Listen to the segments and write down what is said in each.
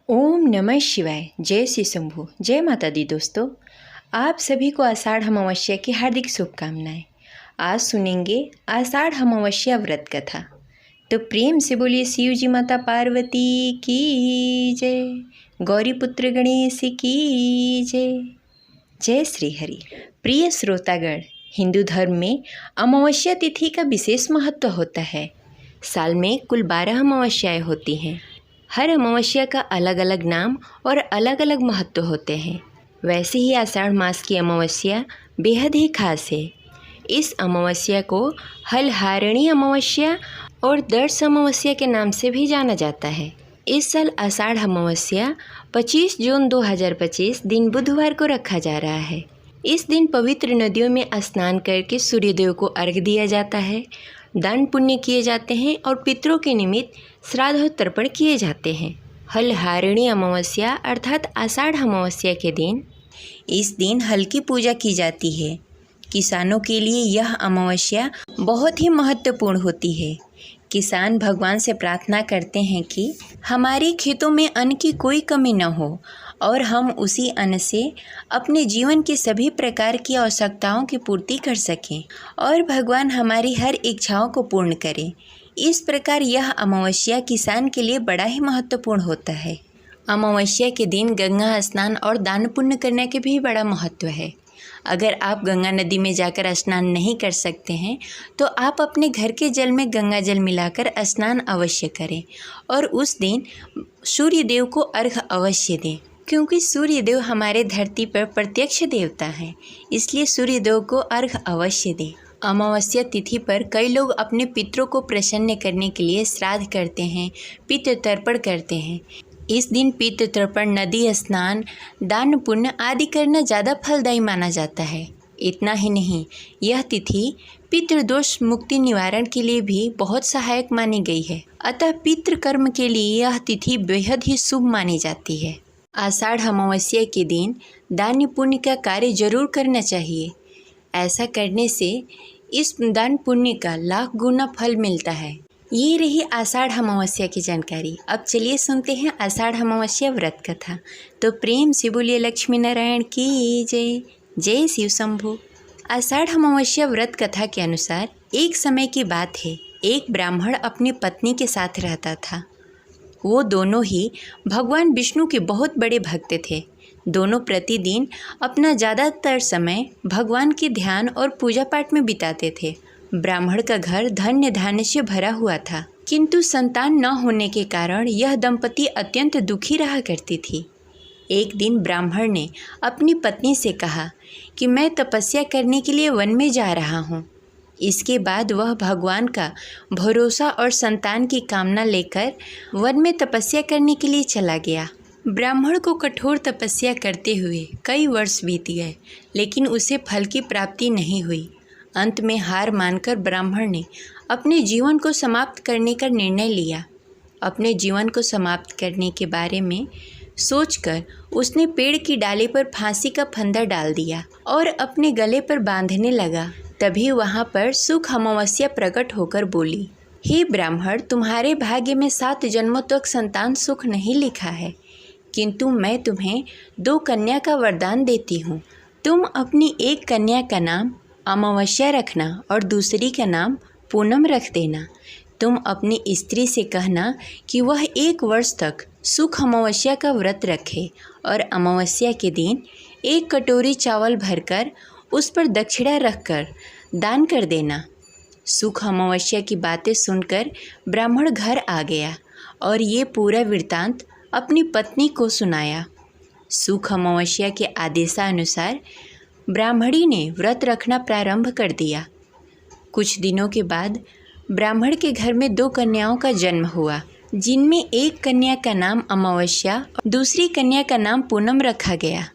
ओम नमः शिवाय। जय श्री शंभू। जय माता दी। दोस्तों, आप सभी को आषाढ़ अमावस्या की हार्दिक शुभकामनाएं। आज सुनेंगे आषाढ़ अमावस्या व्रत कथा। तो प्रेम से बोलिए शिव जी माता पार्वती की जय, गौरी पुत्र गणेश की जय। जय श्री हरि। प्रिय श्रोतागण, हिंदू धर्म में अमावस्या तिथि का विशेष महत्व होता है। साल में कुल 12 अमावस्याएं होती हैं। हर अमावस्या का अलग अलग नाम और अलग अलग महत्व होते हैं। वैसे ही आषाढ़ मास की अमावस्या बेहद ही खास है। इस अमावस्या को हलहारिणी अमावस्या और दर्श अमावस्या के नाम से भी जाना जाता है। इस साल आषाढ़ अमावस्या 25 जून 2025 दिन बुधवार को रखा जा रहा है। इस दिन पवित्र नदियों में स्नान करके सूर्यदेव को अर्घ्य दिया जाता है, दान पुण्य किए जाते हैं और पितरों के निमित्त श्राद्ध और तर्पण किए जाते हैं। हलहारिणी अमावस्या अर्थात आषाढ़ अमावस्या के दिन इस दिन हल की पूजा की जाती है। किसानों के लिए यह अमावस्या बहुत ही महत्वपूर्ण होती है। किसान भगवान से प्रार्थना करते हैं कि हमारे खेतों में अन्न की कोई कमी न हो और हम उसी अन्न से अपने जीवन की सभी प्रकार की आवश्यकताओं की पूर्ति कर सकें और भगवान हमारी हर इच्छाओं को पूर्ण करें। इस प्रकार यह अमावस्या किसान के लिए बड़ा ही महत्वपूर्ण होता है। अमावस्या के दिन गंगा स्नान और दान पुण्य करने के भी बड़ा महत्व है। अगर आप गंगा नदी में जाकर स्नान नहीं कर सकते हैं तो आप अपने घर के जल में गंगा जल मिलाकर स्नान अवश्य करें और उस दिन सूर्य देव को अर्घ्य अवश्य दें, क्योंकि सूर्य देव हमारे धरती पर प्रत्यक्ष देवता हैं। इसलिए सूर्य देव को अर्घ्य अवश्य दें। अमावस्या तिथि पर कई लोग अपने पितरों को प्रसन्न करने के लिए श्राद्ध करते हैं, पितृ तर्पण करते हैं। इस दिन पितृ तर्पण, नदी स्नान, दान पुण्य आदि करना ज़्यादा फलदायी माना जाता है। इतना ही नहीं, यह तिथि पितृदोष मुक्ति निवारण के लिए भी बहुत सहायक मानी गई है। अतः पितृ कर्म के लिए यह तिथि बेहद ही शुभ मानी जाती है। आषाढ़ अमावस्या के दिन दान पुण्य का कार्य जरूर करना चाहिए। ऐसा करने से इस दान पुण्य का लाख गुना फल मिलता है। ये रही आषाढ़ अमावस्या की जानकारी। अब चलिए सुनते हैं आषाढ़ अमावस्या व्रत कथा। तो प्रेम से बोलिए लक्ष्मी नारायण की जय। जय शिव शंभू। आषाढ़ अमावस्या व्रत कथा के अनुसार एक समय की बात है, एक ब्राह्मण अपनी पत्नी के साथ रहता था। वो दोनों ही भगवान विष्णु के बहुत बड़े भक्त थे। दोनों प्रतिदिन अपना ज़्यादातर समय भगवान के ध्यान और पूजा पाठ में बिताते थे। ब्राह्मण का घर धन्य धान्य से भरा हुआ था, किंतु संतान न होने के कारण यह दंपति अत्यंत दुखी रहा करती थी। एक दिन ब्राह्मण ने अपनी पत्नी से कहा कि मैं तपस्या करने के लिए वन में जा रहा हूँ। इसके बाद वह भगवान का भरोसा और संतान की कामना लेकर वन में तपस्या करने के लिए चला गया। ब्राह्मण को कठोर तपस्या करते हुए कई वर्ष बीत गए, लेकिन उसे फल की प्राप्ति नहीं हुई। अंत में हार मानकर ब्राह्मण ने अपने जीवन को समाप्त करने का निर्णय लिया। अपने जीवन को समाप्त करने के बारे में सोचकर उसने पेड़ की डाली पर फांसी का फंदा डाल दिया और अपने गले पर बांधने लगा। तभी वहाँ पर सुख अमावस्या प्रकट होकर बोली, हे ब्राह्मण, तुम्हारे भाग्य में 7 जन्मों तक संतान सुख नहीं लिखा है, किंतु मैं तुम्हें 2 कन्या का वरदान देती हूँ। तुम अपनी एक कन्या का नाम अमावस्या रखना और दूसरी का नाम पूनम रख देना। तुम अपनी स्त्री से कहना कि वह 1 वर्ष तक सुख अमावस्या का व्रत रखे और अमावस्या के दिन 1 कटोरी चावल भरकर उस पर दक्षिणा रखकर दान कर देना। सुख अमावस्या की बातें सुनकर ब्राह्मण घर आ गया और ये पूरा वृत्तांत अपनी पत्नी को सुनाया। सुख अमावस्या के आदेशानुसार ब्राह्मणी ने व्रत रखना प्रारंभ कर दिया। कुछ दिनों के बाद ब्राह्मण के घर में 2 कन्याओं का जन्म हुआ, जिनमें एक कन्या का नाम अमावस्या और दूसरी कन्या का नाम पूनम रखा गया।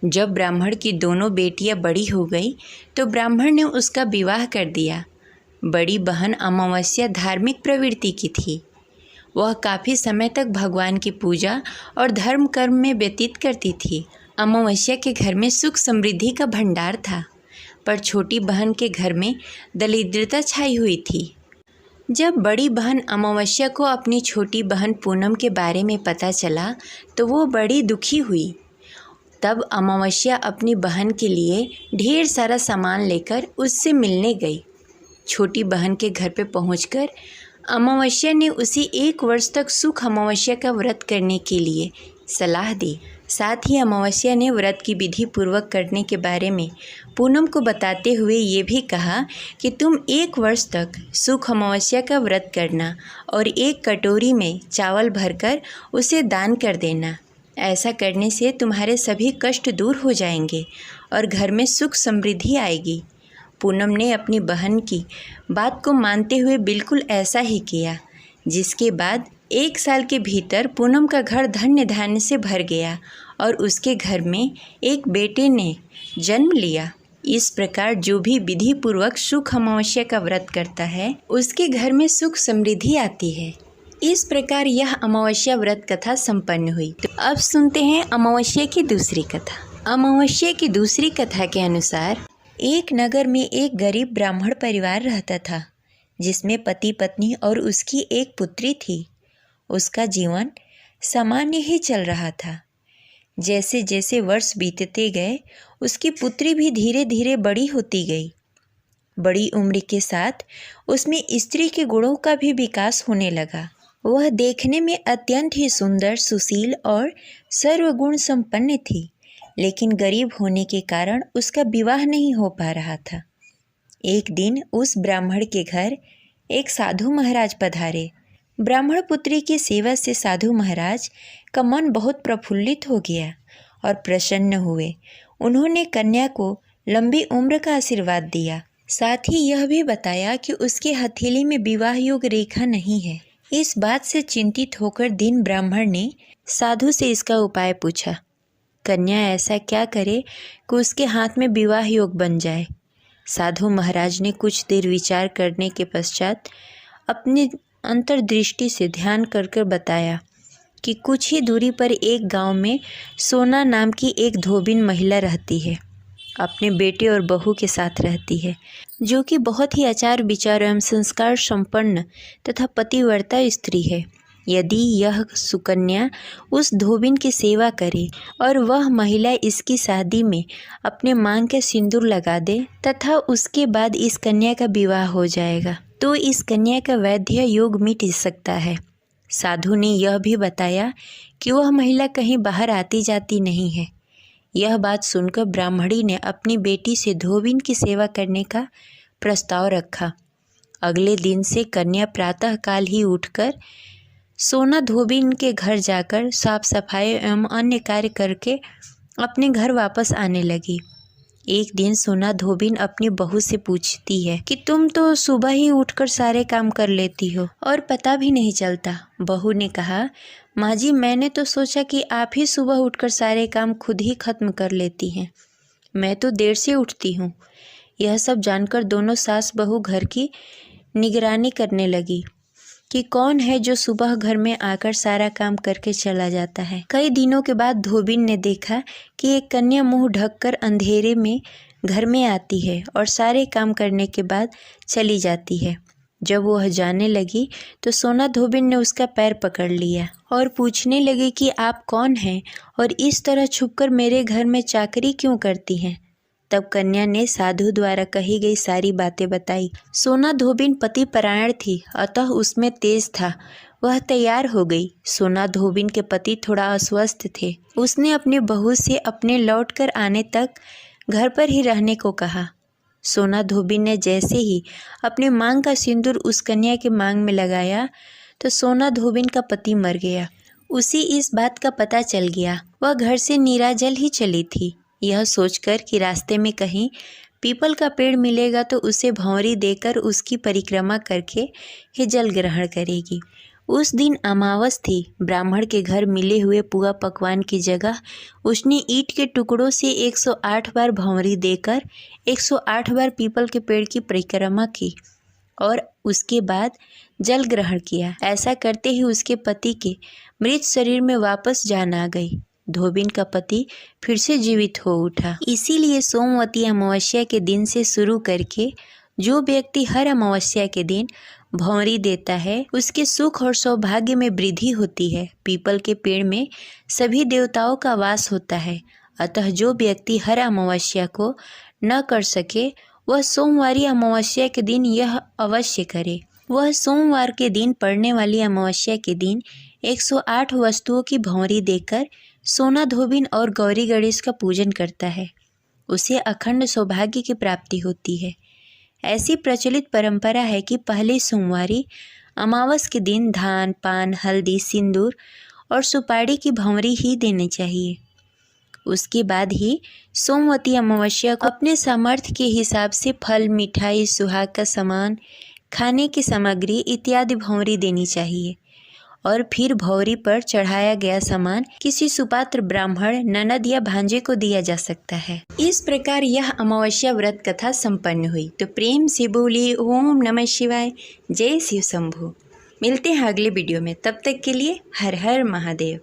जब ब्राह्मण की दोनों बेटियां बड़ी हो गई तो ब्राह्मण ने उसका विवाह कर दिया। बड़ी बहन अमावस्या धार्मिक प्रवृत्ति की थी। वह काफ़ी समय तक भगवान की पूजा और धर्म कर्म में व्यतीत करती थी। अमावस्या के घर में सुख समृद्धि का भंडार था, पर छोटी बहन के घर में दरिद्रता छाई हुई थी। जब बड़ी बहन अमावस्या को अपनी छोटी बहन पूनम के बारे में पता चला तो वो बड़ी दुखी हुई। तब अमावस्या अपनी बहन के लिए ढेर सारा सामान लेकर उससे मिलने गई। छोटी बहन के घर पे पहुंचकर अमावस्या ने उसे 1 वर्ष तक सुख अमावस्या का व्रत करने के लिए सलाह दी। साथ ही अमावस्या ने व्रत की विधि पूर्वक करने के बारे में पूनम को बताते हुए ये भी कहा कि तुम 1 वर्ष तक सुख अमावस्या का व्रत करना और 1 कटोरी में चावल भरकर उसे दान कर देना। ऐसा करने से तुम्हारे सभी कष्ट दूर हो जाएंगे और घर में सुख समृद्धि आएगी। पूनम ने अपनी बहन की बात को मानते हुए बिल्कुल ऐसा ही किया, जिसके बाद 1 साल के भीतर पूनम का घर धन्य धान्य से भर गया और उसके घर में एक बेटे ने जन्म लिया। इस प्रकार जो भी विधि पूर्वक सुख अमावस्या का व्रत करता है उसके घर में सुख समृद्धि आती है। इस प्रकार यह अमावस्या व्रत कथा संपन्न हुई। तो अब सुनते हैं अमावस्या की दूसरी कथा। अमावस्या की दूसरी कथा के अनुसार एक नगर में एक गरीब ब्राह्मण परिवार रहता था, जिसमें पति पत्नी और उसकी एक पुत्री थी। उसका जीवन सामान्य ही चल रहा था। जैसे जैसे वर्ष बीतते गए उसकी पुत्री भी धीरे धीरे बड़ी होती गई। बड़ी उम्र के साथ उसमें स्त्री के गुणों का भी विकास होने लगा। वह देखने में अत्यंत ही सुंदर, सुशील और सर्वगुण संपन्न थी, लेकिन गरीब होने के कारण उसका विवाह नहीं हो पा रहा था। एक दिन उस ब्राह्मण के घर एक साधु महाराज पधारे। ब्राह्मण पुत्री की सेवा से साधु महाराज का मन बहुत प्रफुल्लित हो गया और प्रसन्न हुए। उन्होंने कन्या को लंबी उम्र का आशीर्वाद दिया। साथ ही यह भी बताया कि उसके हथेली में विवाह योग रेखा नहीं है। इस बात से चिंतित होकर दीन ब्राह्मण ने साधु से इसका उपाय पूछा। कन्या ऐसा क्या करे कि उसके हाथ में विवाह योग बन जाए। साधु महाराज ने कुछ देर विचार करने के पश्चात अपनी अंतर्दृष्टि से ध्यान कर बताया कि कुछ ही दूरी पर एक गांव में सोना नाम की एक धोबिन महिला रहती है। अपने बेटे और बहू के साथ रहती है, जो कि बहुत ही आचार विचार एवं संस्कार संपन्न तथा पतिव्रता स्त्री है। यदि यह सुकन्या उस धोबिन की सेवा करे और वह महिला इसकी शादी में अपने मांग के सिंदूर लगा दे तथा उसके बाद इस कन्या का विवाह हो जाएगा, तो इस कन्या का वैद्य योग मिट सकता है। साधु ने यह भी बताया कि वह महिला कहीं बाहर आती जाती नहीं है। यह बात सुनकर ब्राह्मणी ने अपनी बेटी से धोबिन की सेवा करने का प्रस्ताव रखा। अगले दिन से कन्या प्रातः काल ही उठकर सोना धोबिन के घर जाकर साफ सफाई एवं अन्य कार्य करके अपने घर वापस आने लगी। एक दिन सोना धोबिन अपनी बहू से पूछती है कि तुम तो सुबह ही उठकर सारे काम कर लेती हो और पता भी नहीं चलता। बहू ने कहा, माँ जी, मैंने तो सोचा कि आप ही सुबह उठकर सारे काम खुद ही खत्म कर लेती हैं। मैं तो देर से उठती हूँ। यह सब जानकर दोनों सास बहू घर की निगरानी करने लगी कि कौन है जो सुबह घर में आकर सारा काम करके चला जाता है। कई दिनों के बाद धोबिन ने देखा कि एक कन्या मुंह ढककर अंधेरे में घर में आती है और सारे काम करने के बाद चली जाती है। जब वह जाने लगी तो सोना धोबिन ने उसका पैर पकड़ लिया और पूछने लगी कि आप कौन हैं और इस तरह छुपकर मेरे घर में चाकरी क्यों करती हैं। तब कन्या ने साधु द्वारा कही गई सारी बातें बताई। सोना धोबिन पति परायण थी, अतः उसमें तेज था। वह तैयार हो गई। सोना धोबिन के पति थोड़ा अस्वस्थ थे। उसने अपनी बहू से अपने लौटकर आने तक घर पर ही रहने को कहा। सोना धोबिन ने जैसे ही अपने मांग का सिंदूर उस कन्या के मांग में लगाया तो सोना धोबिन का पति मर गया। उसी इस बात का पता चल गया। वह घर से निराजल ही चली थी, यह सोचकर कि रास्ते में कहीं पीपल का पेड़ मिलेगा तो उसे भंवरी देकर उसकी परिक्रमा करके ही जल ग्रहण करेगी। उस दिन अमावस थी। ब्राह्मण के घर मिले हुए पुआ पकवान की जगह उसने ईंट के टुकड़ों से 108 बार भंवरी देकर 108 बार पीपल के पेड़ की परिक्रमा की और उसके बाद जल ग्रहण किया। ऐसा करते ही उसके पति के मृत शरीर में वापस जान आ गई। धोबिन का पति फिर से जीवित हो उठा। इसीलिए सोमवती अमावस्या के दिन से शुरू करके जो व्यक्ति हर अमावस्या के दिन भौंरी देता है उसके सुख और सौभाग्य में वृद्धि होती है। पीपल के पेड़ में सभी देवताओं का वास होता है। अतः जो व्यक्ति हर अमावस्या को न कर सके वह सोमवारी अमावस्या के दिन यह अवश्य करे। वह सोमवार के दिन पड़ने वाली अमावस्या के दिन 108 वस्तुओं की भौंरी देकर सोना धोबिन और गौरी गणेश का पूजन करता है। उसे अखंड सौभाग्य की प्राप्ति होती है। ऐसी प्रचलित परंपरा है कि पहले सोमवारी अमावस के दिन धान, पान, हल्दी, सिंदूर और सुपारी की भौंरी ही देनी चाहिए। उसके बाद ही सोमवती अमावस्या को अपने सामर्थ्य के हिसाब से फल, मिठाई, सुहाग का सामान, खाने की सामग्री इत्यादि भौंरी देनी चाहिए और फिर भौंरी पर चढ़ाया गया सामान किसी सुपात्र ब्राह्मण, ननद या भांजे को दिया जा सकता है। इस प्रकार यह अमावस्या व्रत कथा संपन्न हुई। तो प्रेम से बोलिए ओम नमः शिवाय, जय शिव शंभू। मिलते हैं अगले वीडियो में, तब तक के लिए हर हर महादेव।